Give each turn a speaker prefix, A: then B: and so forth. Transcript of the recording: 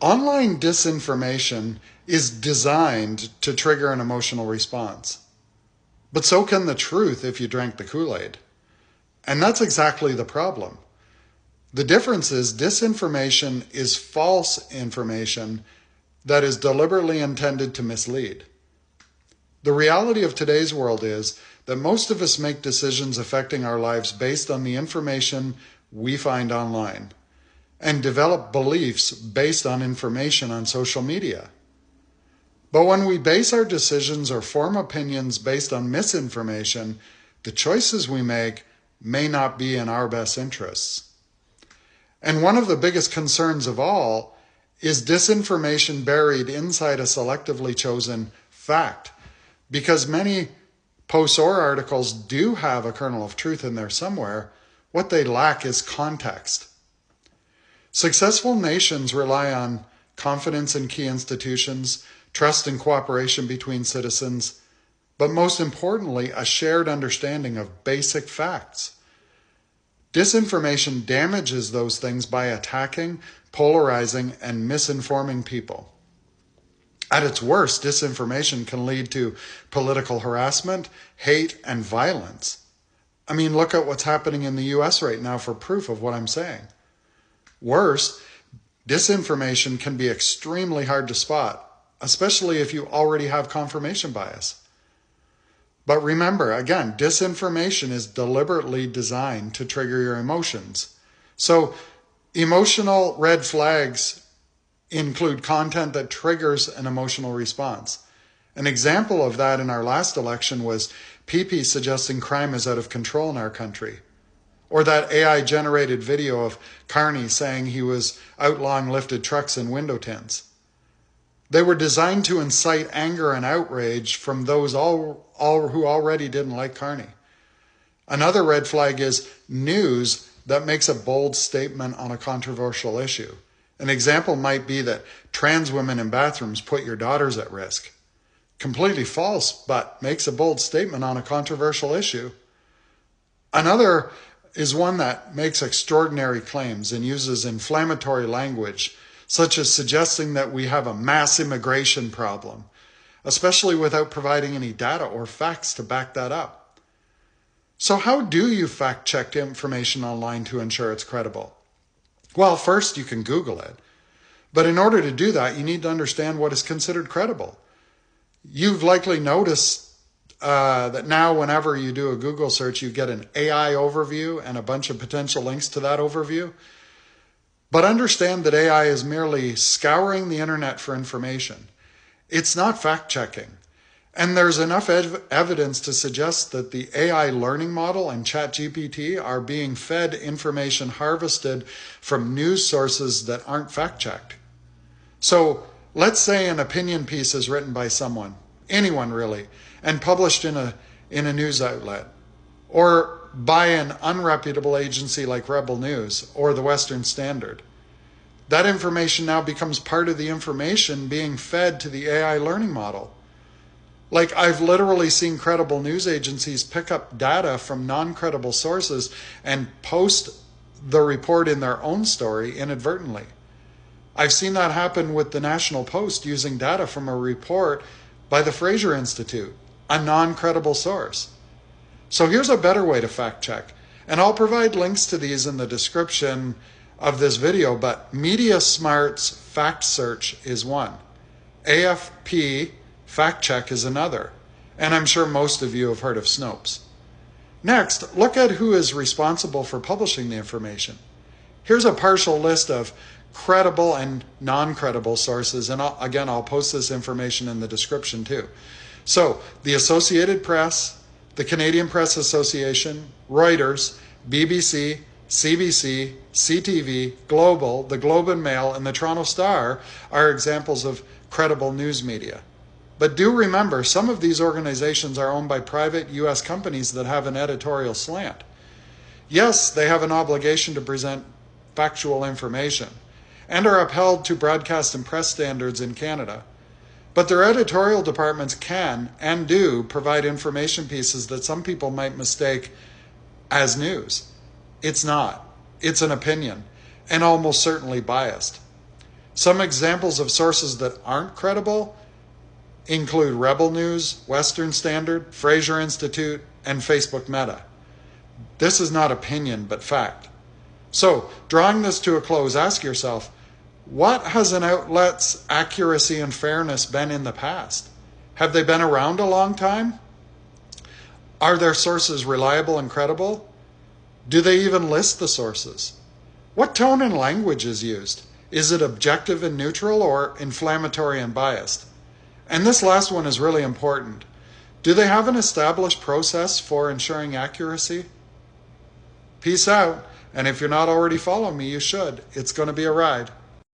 A: Online disinformation is designed to trigger an emotional response. But so can the truth if you drank the Kool-Aid. And that's exactly the problem. The difference is disinformation is false information that is deliberately intended to mislead. The reality of today's world is that most of us make decisions affecting our lives based on the information we find online and develop beliefs based on information on social media. But when we base our decisions or form opinions based on misinformation, the choices we make may not be in our best interests. And one of the biggest concerns of all is disinformation buried inside a selectively chosen fact, because many posts or articles do have a kernel of truth in there somewhere. What they lack is context. Successful nations rely on confidence in key institutions, trust and cooperation between citizens, but most importantly, a shared understanding of basic facts. Disinformation damages those things by attacking, polarizing, and misinforming people. At its worst, disinformation can lead to political harassment, hate, and violence. I mean, look at what's happening in the US right now for proof of what I'm saying. Worse, disinformation can be extremely hard to spot, especially if you already have confirmation bias. But remember, again, disinformation is deliberately designed to trigger your emotions. So emotional red flags include content that triggers an emotional response. An example of that in our last election was PP suggesting crime is out of control in our country. Or that AI-generated video of Carney saying he was outlawing lifted trucks and window tints. They were designed to incite anger and outrage from those who already didn't like Carney. Another red flag is news that makes a bold statement on a controversial issue. An example might be that trans women in bathrooms put your daughters at risk. Completely false, but makes a bold statement on a controversial issue. Another is one that makes extraordinary claims and uses inflammatory language, such as suggesting that we have a mass immigration problem, especially without providing any data or facts to back that up. So how do you fact-check information online to ensure it's credible? Well, first you can Google it. But in order to do that, you need to understand what is considered credible. You've likely noticed that now whenever you do a Google search, you get an AI overview and a bunch of potential links to that overview. But understand that AI is merely scouring the internet for information. It's not fact-checking. And there's enough evidence to suggest that the AI learning model and ChatGPT are being fed information harvested from news sources that aren't fact-checked. So let's say an opinion piece is written by someone, anyone really, and published in a news outlet, or by an unreputable agency like Rebel News or the Western Standard. That information now becomes part of the information being fed to the AI learning model. Like, I've literally seen credible news agencies pick up data from non-credible sources and post the report in their own story inadvertently. I've seen that happen with the National Post using data from a report by the Fraser Institute, a non-credible source. So here's a better way to fact check. And I'll provide links to these in the description of this video, but Media Smart's Fact Search is one. AFP Fact Check is another. And I'm sure most of you have heard of Snopes. Next, look at who is responsible for publishing the information. Here's a partial list of credible and non-credible sources, and I'll post this information in the description too. So, the Associated Press, the Canadian Press Association, Reuters, BBC, CBC, CTV, Global, the Globe and Mail, and the Toronto Star are examples of credible news media. But do remember, some of these organizations are owned by private U.S. companies that have an editorial slant. Yes, they have an obligation to present factual information and are upheld to broadcast and press standards in Canada. But their editorial departments can and do provide information pieces that some people might mistake as news. It's not. It's an opinion, and almost certainly biased. Some examples of sources that aren't credible include Rebel News, Western Standard, Fraser Institute, and Facebook Meta. This is not opinion, but fact. So, drawing this to a close, ask yourself, what has an outlet's accuracy and fairness been in the past? Have they been around a long time? Are their sources reliable and credible? Do they even list the sources? What tone and language is used? Is it objective and neutral or inflammatory and biased? And this last one is really important. Do they have an established process for ensuring accuracy? Peace out. And if you're not already following me, you should. It's going to be a ride.